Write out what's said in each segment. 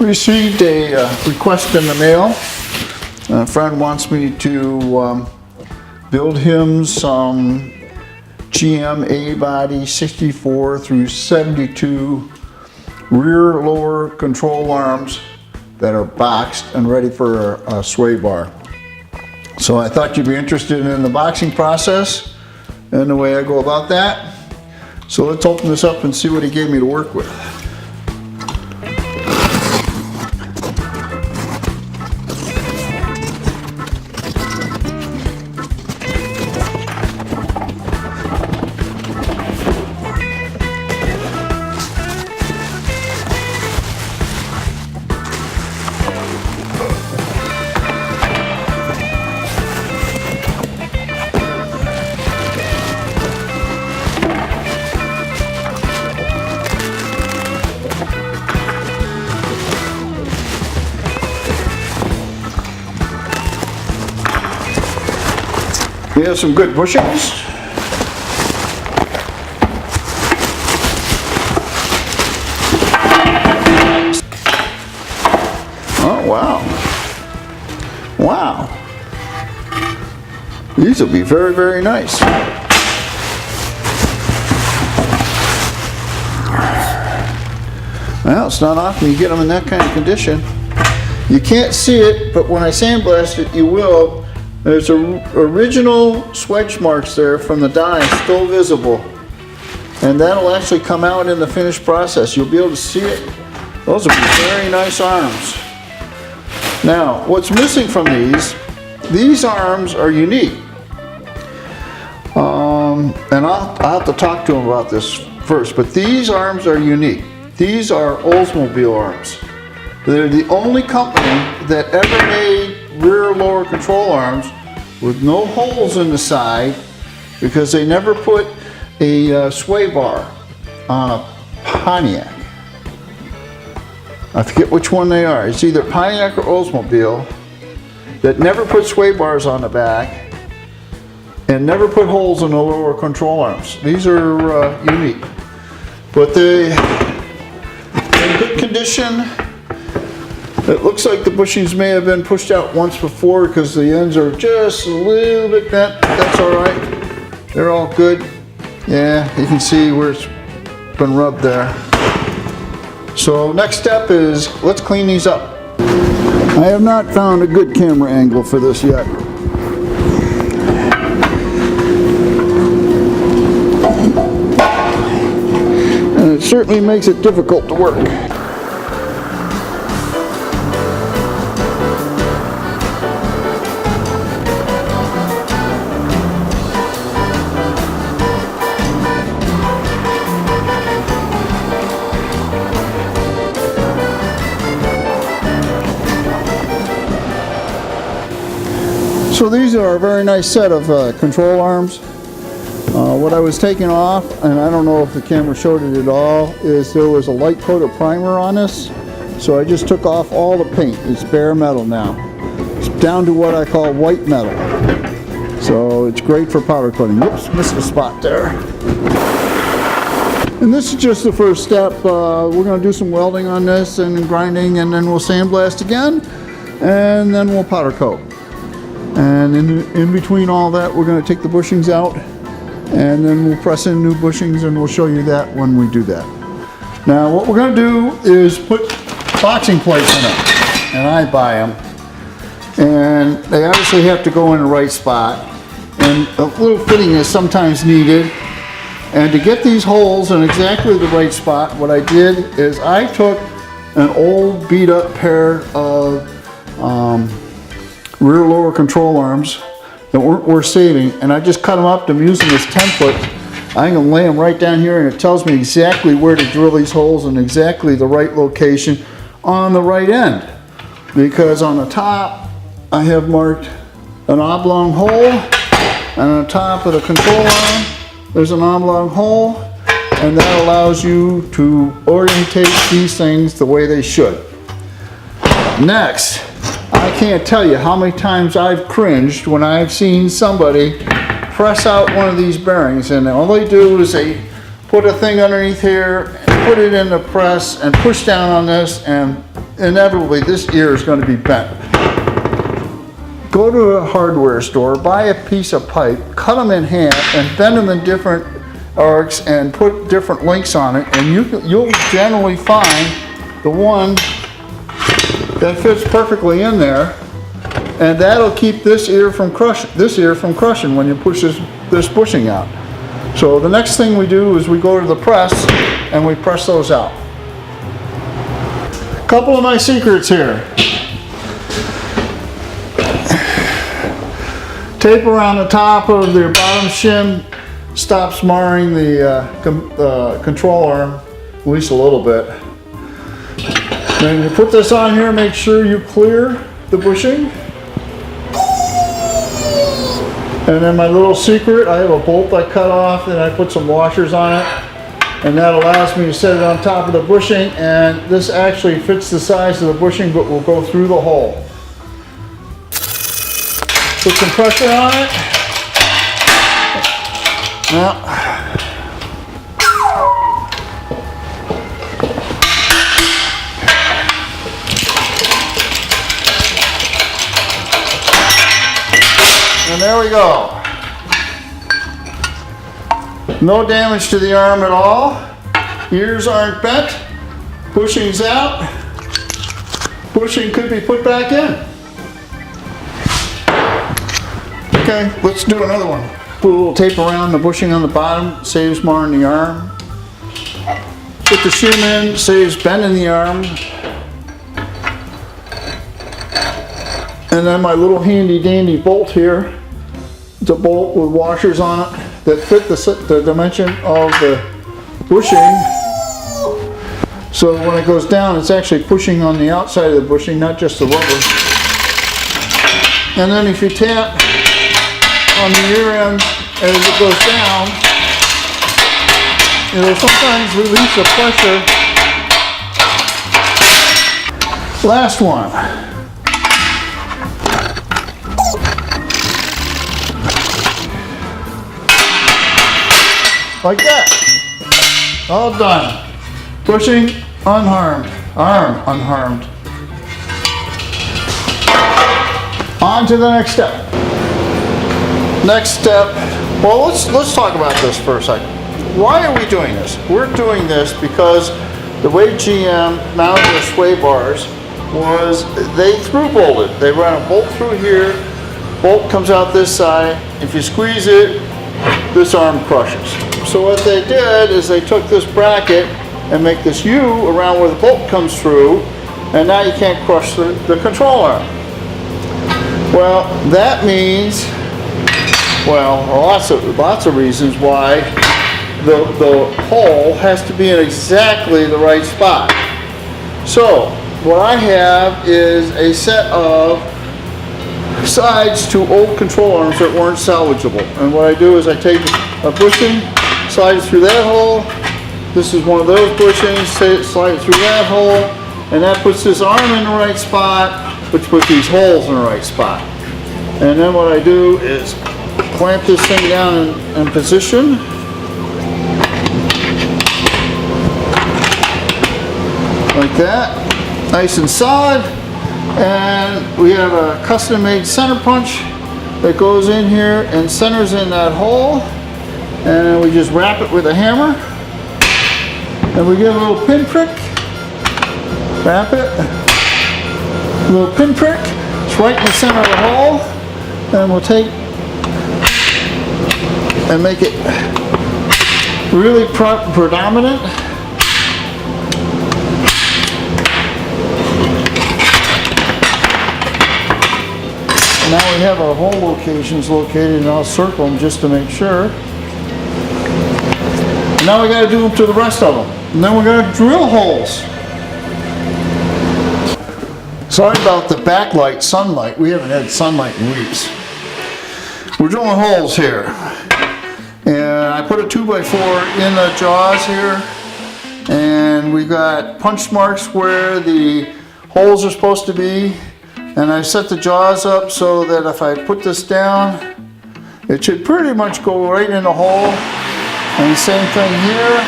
Received a request in the mail. A friend wants me to build him some GM A-body 64 through 72 rear lower control arms that are boxed and ready for a sway bar. So I thought you'd be interested in the boxing process and the way I go about that. So let's open this up and see what he gave me to work with. We have some good bushings. Oh, wow. Wow. These will be very, very nice. Well, it's not often you get them in that kind of condition. You can't see it, but when I sandblast it, you will. There's original swedge marks there from the die still visible, and that'll actually come out in the finished process. You'll be able to see it. Those will be very nice arms. Now, what's missing from these arms are unique, and I'll have to talk to him about this first, but these arms are unique. These are Oldsmobile arms. They're the only company that ever made rear lower control arms with no holes in the side, because they never put a sway bar on a Pontiac. I forget which one they are. It's either Pontiac or Oldsmobile that never put sway bars on the back and never put holes in the lower control arms. These are unique, but they're in good condition. It looks like the bushings may have been pushed out once before because the ends are just a little bit bent. That's all right. They're all good. Yeah, you can see where it's been rubbed there. So next step is let's clean these up. I have not found a good camera angle for this yet. And it certainly makes it difficult to work. So these are a very nice set of control arms. What I was taking off, and I don't know if the camera showed it at all, is there was a light coat of primer on this. So I just took off all the paint. It's bare metal now. It's down to what I call white metal. So it's great for powder coating. Whoops, missed a spot there. And this is just the first step. We're going to do some welding on this and grinding, and then we'll sandblast again, and then we'll powder coat. And in between all that, we're going to take the bushings out, and then we'll press in new bushings, and we'll show you that when we do that. Now what we're going to do is put boxing plates in them, and I buy them, and they obviously have to go in the right spot, and a little fitting is sometimes needed. And to get these holes in exactly the right spot, what I did is I took an old beat up pair of rear lower control arms that weren't worth saving, and I just cut them up. I'm using this 10-foot. I'm going to lay them right down here, and it tells me exactly where to drill these holes in exactly the right location on the right end. Because on the top, I have marked an oblong hole, and on the top of the control arm, there's an oblong hole, and that allows you to orientate these things the way they should. Next, I can't tell you how many times I've cringed when I've seen somebody press out one of these bearings, and all they do is they put a thing underneath here, and put it in the press, and push down on this, and inevitably this ear is going to be bent. Go to a hardware store, buy a piece of pipe, cut them in half, and bend them in different arcs, and put different lengths on it, and you'll generally find the one that fits perfectly in there, and that'll keep this ear from crushing when you push this bushing out. So the next thing we do is we go to the press and we press those out. Couple of my secrets here. Tape around the top of the bottom shim stops marring the control arm, at least a little bit. Then you put this on here, make sure you clear the bushing. And then my little secret, I have a bolt I cut off and I put some washers on it, and that allows me to set it on top of the bushing, and this actually fits the size of the bushing but will go through the hole. Put some pressure on it. Now, and there we go. No damage to the arm at all. Ears aren't bent. Bushing's out. Bushing could be put back in. Okay, let's do another one. Put a little tape around the bushing on the bottom, saves marring the arm. Put the shim in, saves bending the arm. And then my little handy dandy bolt here. It's a bolt with washers on it that fit the dimension of the bushing. So when it goes down, it's actually pushing on the outside of the bushing, not just the rubber. And then if you tap on the ear end as it goes down, it'll sometimes release the pressure. Last one. Like that. All done. Bushing unharmed. Arm unharmed. On to the next step. Next step. Well, let's talk about this for a second. Why are we doing this? We're doing this because the way GM mounted their sway bars was they through bolted. They run a bolt through here. Bolt comes out this side. If you squeeze it, this arm crushes. So what they did is they took this bracket and make this U around where the bolt comes through, and now you can't crush the control arm. Well, that means, well, lots of reasons why the hole has to be in exactly the right spot. So what I have is a set of sides to old control arms that weren't salvageable. And what I do is I take a bushing, slide it through that hole. This is one of those bushings, slide it through that hole, and that puts this arm in the right spot, which puts these holes in the right spot. And then what I do is clamp this thing down in position. Like that, nice and solid. And we have a custom-made center punch that goes in here and centers in that hole. And we just wrap it with a hammer. And we get a little pinprick. Wrap it. A little pinprick. It's right in the center of the hole. And we'll take and make it really predominant. Now we have our hole locations located, and I'll circle them just to make sure. And now we got to do them to the rest of them. And then we're going to drill holes. Sorry about the backlight sunlight. We haven't had sunlight in weeks. We're drilling holes here. And I put a 2x4 in the jaws here. And we got punch marks where the holes are supposed to be. And I set the jaws up so that if I put this down, it should pretty much go right in the hole. And the same thing here.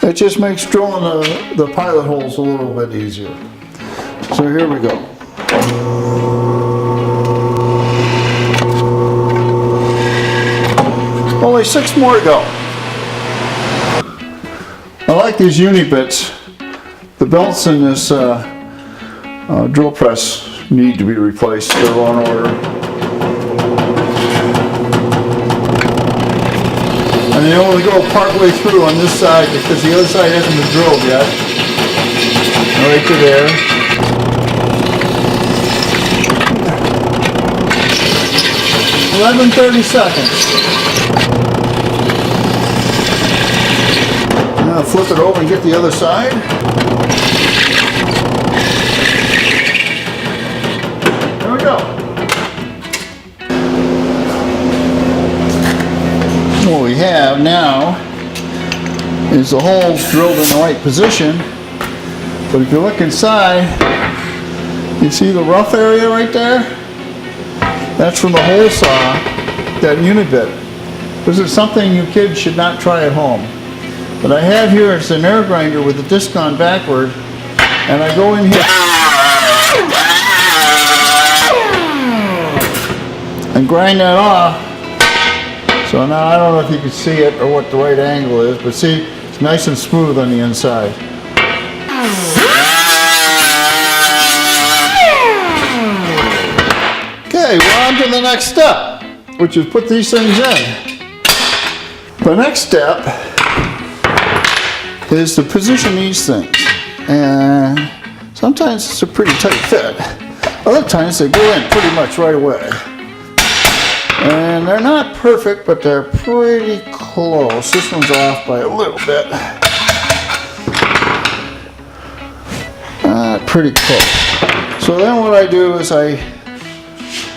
It just makes drilling the pilot holes a little bit easier. So here we go. Only 6 more to go. I like these uni bits. The belts in this drill press need to be replaced. They're on order. And they only go partway through on this side because the other side hasn't been drilled yet. Right to there. $11:30. Now flip it over and get the other side. There we go. What we have now is the holes drilled in the right position. But if you look inside, you see the rough area right there? That's from the hole saw, that unit bit. This is something you kids should not try at home. What I have here is an air grinder with the disc on backward, and I go in here and grind that off. So now I don't know if you can see it or what the right angle is, but see, it's nice and smooth on the inside. Okay, we're on to the next step, which is put these things in. The next step is to position these things. And sometimes it's a pretty tight fit. Other times they go in pretty much right away. And they're not perfect, but they're pretty close. This one's off by a little bit. Pretty close. So then what I do is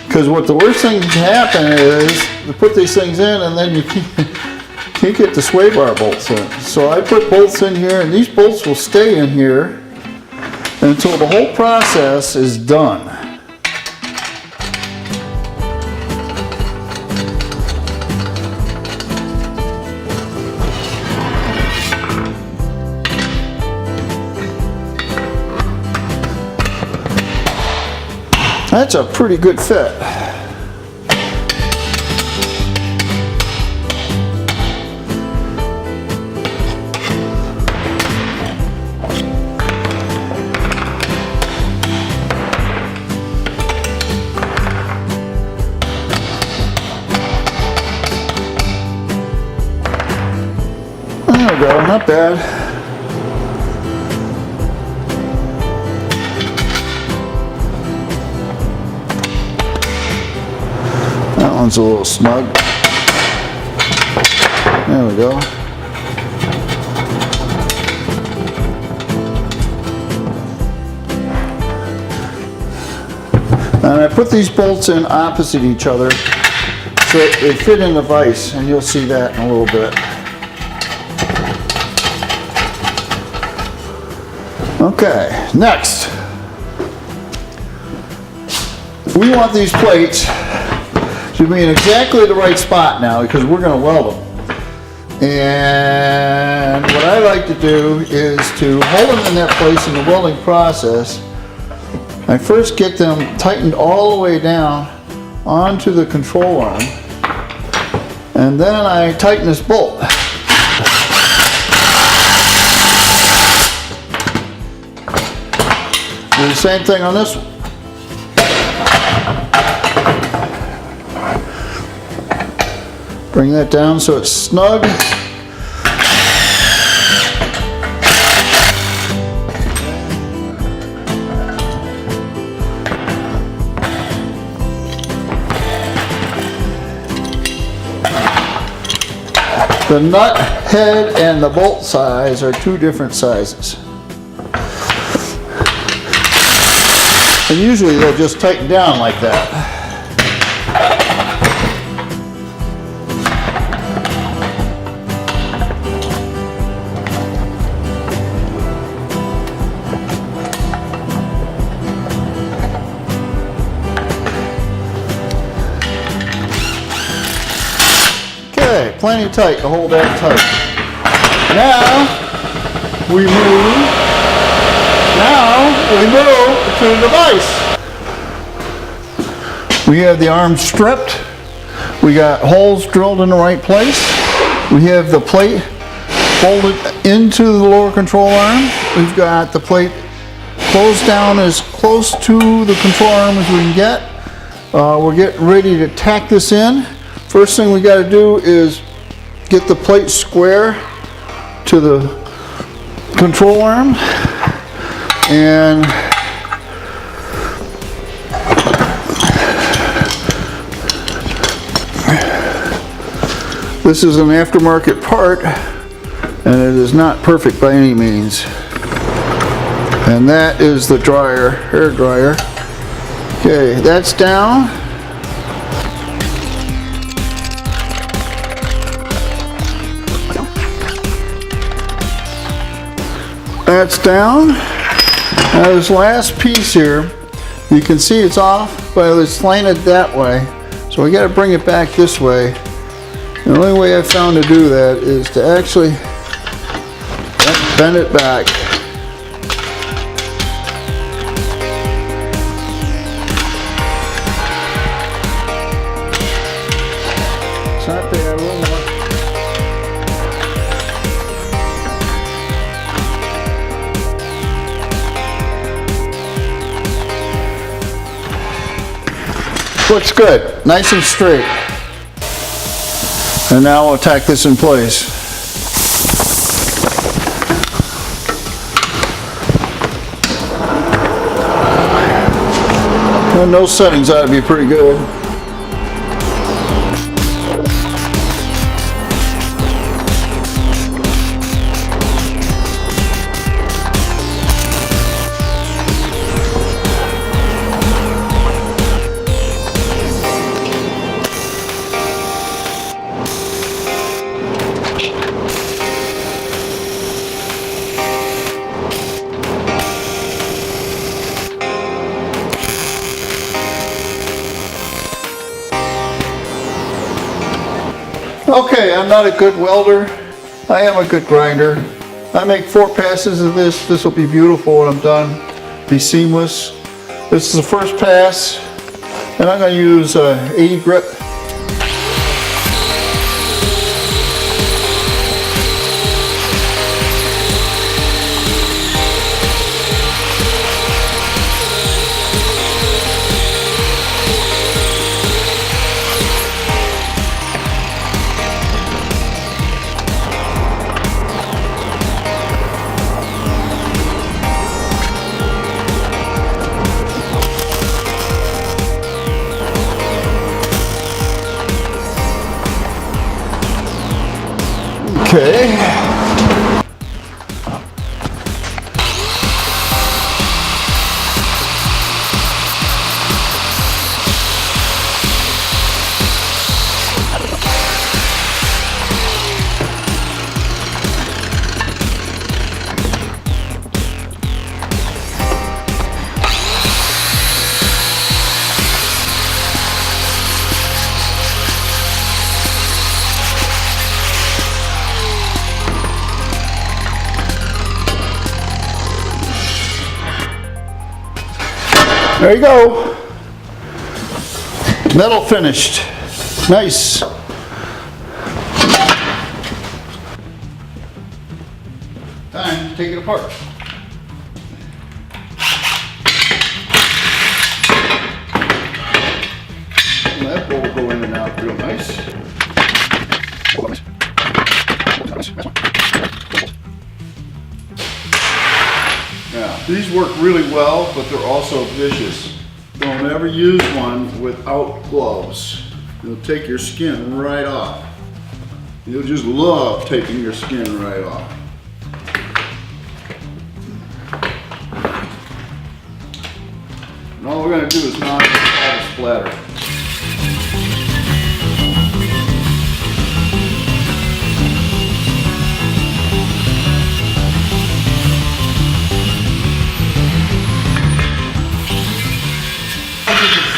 because what the worst thing can happen is to put these things in and then you can't get the sway bar bolts in. So I put bolts in here, and these bolts will stay in here until the whole process is done. That's a pretty good fit. There we go, not bad. That one's a little snug. There we go. And I put these bolts in opposite each other so they fit in the vise, and you'll see that in a little bit. Okay, next. We want these plates to be in exactly the right spot now because we're going to weld them. And what I like to do is to hold them in that place in the welding process. I first get them tightened all the way down onto the control arm, and then I tighten this bolt. Do the same thing on this one. Bring that down so it's snug. The nut head and the bolt size are two different sizes. And usually they'll just tighten down like that. plenty tight to hold that tight. Now we move to the vise. We have the arms stripped. We got holes drilled in the right place. We have the plate folded into the lower control arm. We've got the plate closed down as close to the control arm as we can get. We're getting ready to tack this in. First thing we got to do is get the plate square to the control arm, and this is an aftermarket part, and it is not perfect by any means. And that is the dryer, hair dryer. Okay, that's down. That's down. Now this last piece here, you can see it's off, but it's slanted that way. So we got to bring it back this way. The only way I found to do that is to actually bend it back. It's not bad, a little more. Looks good, nice and straight. And now we'll tack this in place. And those settings ought to be pretty good. Okay, I'm not a good welder. I am a good grinder. I make 4 passes of this. This will be beautiful when I'm done. Be seamless. This is the first pass, and I'm going to use 80 grit. Okay. There you go. Metal finished. Nice. Time to take it apart. And that bolt will go in and out real nice. Now, these work really well, but they're also vicious. Don't ever use one without gloves. It'll take your skin right off. You'll just love taking your skin right off. And all we're going to do is not all the splatter.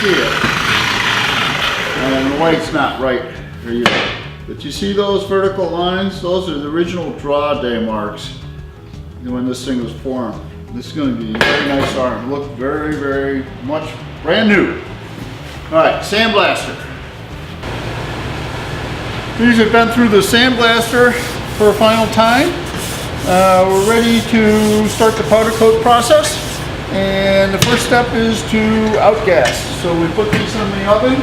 See it, and the light's not right. There you go. But you see those vertical lines? Those are the original draw day marks when this thing was formed. This is going to be a very nice arm. Look very, very much brand new. All right, sandblaster. These have been through the sandblaster for a final time. We're ready to start the powder coat process. And the first step is to outgas. So we put these in the oven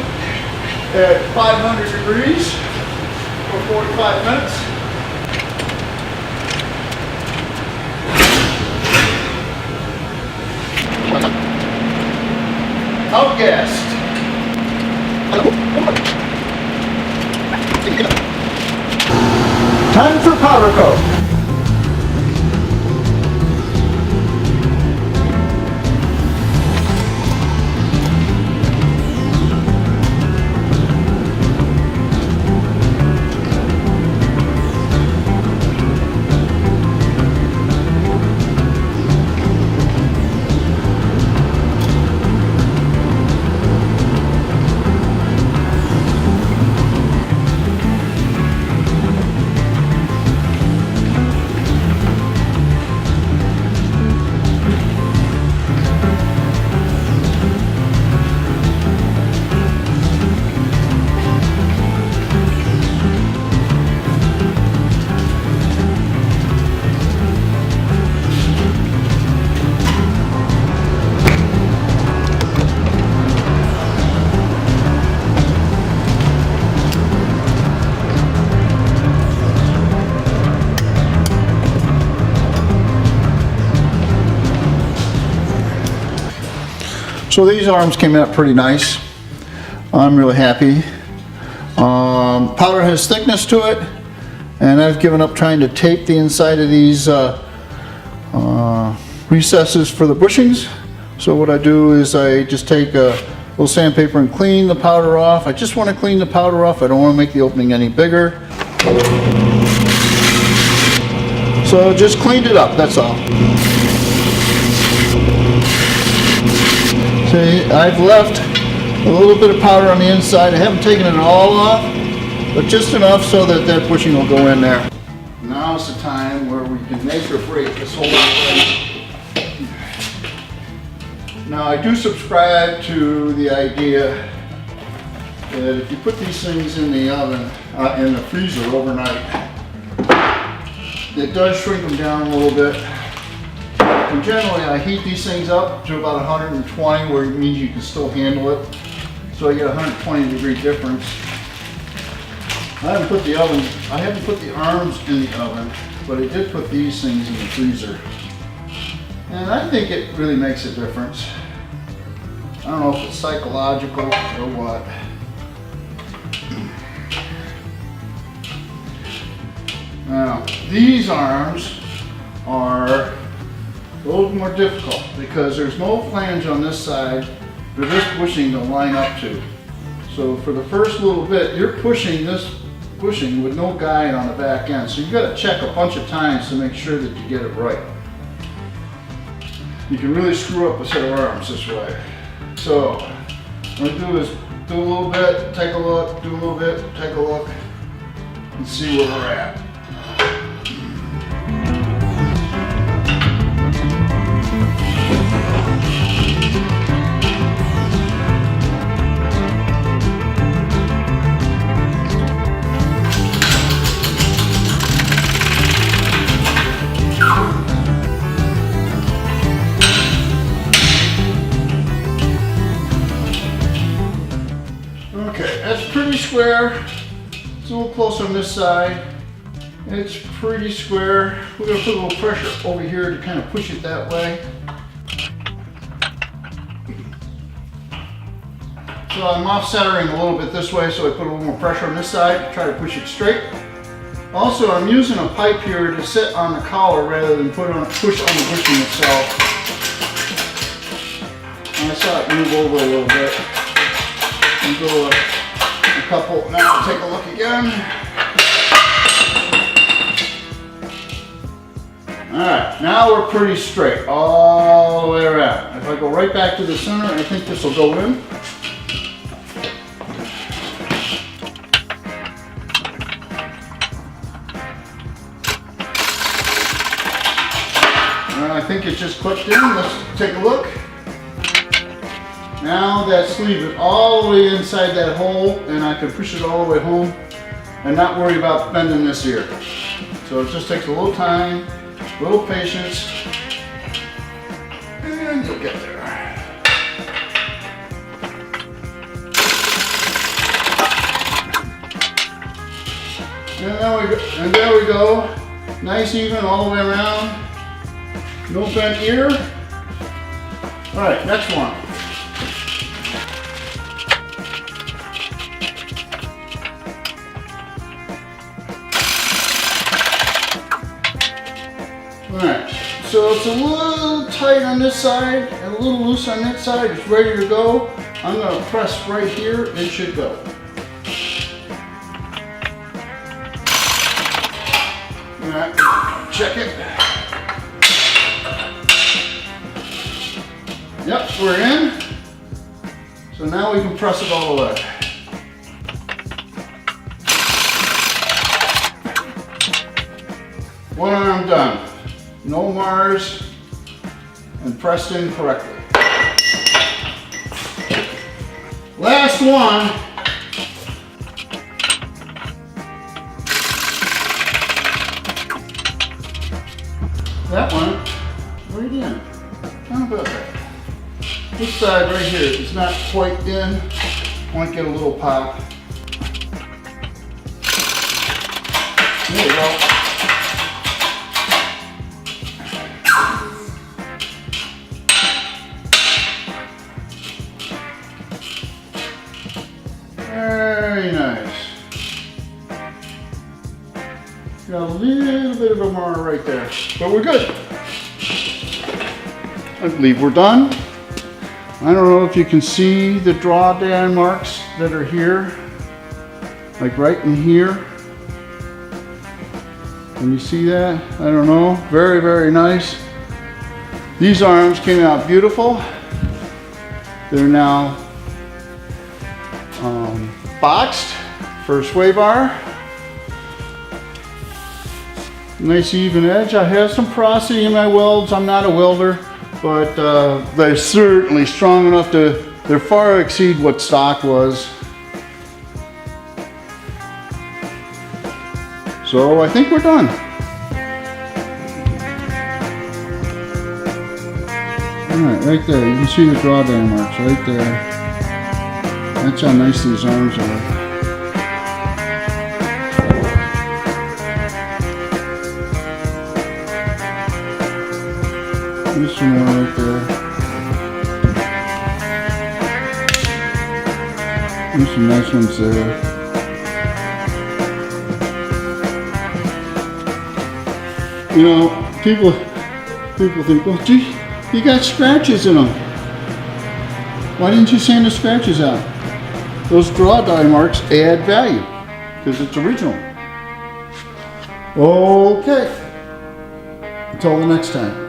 at 500 degrees for 45 minutes. Outgassed. Time for powder coat. So these arms came out pretty nice. I'm really happy. Powder has thickness to it, and I've given up trying to tape the inside of these recesses for the bushings. So what I do is I just take a little sandpaper and clean the powder off. I just want to clean the powder off. I don't want to make the opening any bigger. So just cleaned it up, that's all. See, I've left a little bit of powder on the inside. I haven't taken it all off, but just enough so that that bushing will go in there. Now's the time where we can make or break this whole thing. Now I do subscribe to the idea that if you put these things in the oven, in the freezer overnight, it does shrink them down a little bit. And generally I heat these things up to about 120, where it means you can still handle it. So I get a 120 degree difference. I haven't put the arms in the oven, but I did put these things in the freezer. And I think it really makes a difference. I don't know if it's psychological or what. Now, these arms are a little more difficult because there's no flange on this side for this bushing to line up to. So for the first little bit, you're pushing this bushing with no guide on the back end. So you've got to check a bunch of times to make sure that you get it right. You can really screw up a set of arms this way. So what I'm going to do is do a little bit, take a look, do a little bit, take a look, and see where we're at. Square. It's a little close on this side. It's pretty square. We're going to put a little pressure over here to kind of push it that way. So I'm offcentering a little bit this way, so I put a little more pressure on this side to try to push it straight. Also, I'm using a pipe here to sit on the collar rather than push on the bushing itself. And I saw it move over a little bit. And go a couple. Now take a look again. Alright, now we're pretty straight all the way around. If I go right back to the center, I think this will go in. I think it's just clipped in. Let's take a look. Now that sleeve is all the way inside that hole, and I can push it all the way home and not worry about bending this ear. So it just takes a little time, a little patience, and you'll get there. And there we go. Nice even all the way around. No bent ear. All right, next one. Alright, so it's a little tight on this side and a little loose on that side. It's ready to go. I'm going to press right here. It should go. Alright, check it. Yep, we're in. So now we can press it all the way. One arm done. No Mars, and pressed in correctly. Last one. That one, right in. How about that? This side right here is not quite in. Might get a little pop. There you go. Very nice. Got a little bit of a mar right there, but we're good. I believe we're done. I don't know if you can see the drawdown marks that are here, like right in here. Can you see that? I don't know. Very, very nice. These arms came out beautiful. They're now boxed for sway bar. Nice even edge. I have some porosity in my welds. I'm not a welder, but they're certainly strong enough to, they far exceed what stock was. So I think we're done. Alright, right there, you can see the drawdown marks right there. That's how nice these arms are. There's some more right there. There's some nice ones there. You know, people think, well, gee, you got scratches in them. Why didn't you sand the scratches out? Those draw die marks add value because it's original. Okay. Until the next time.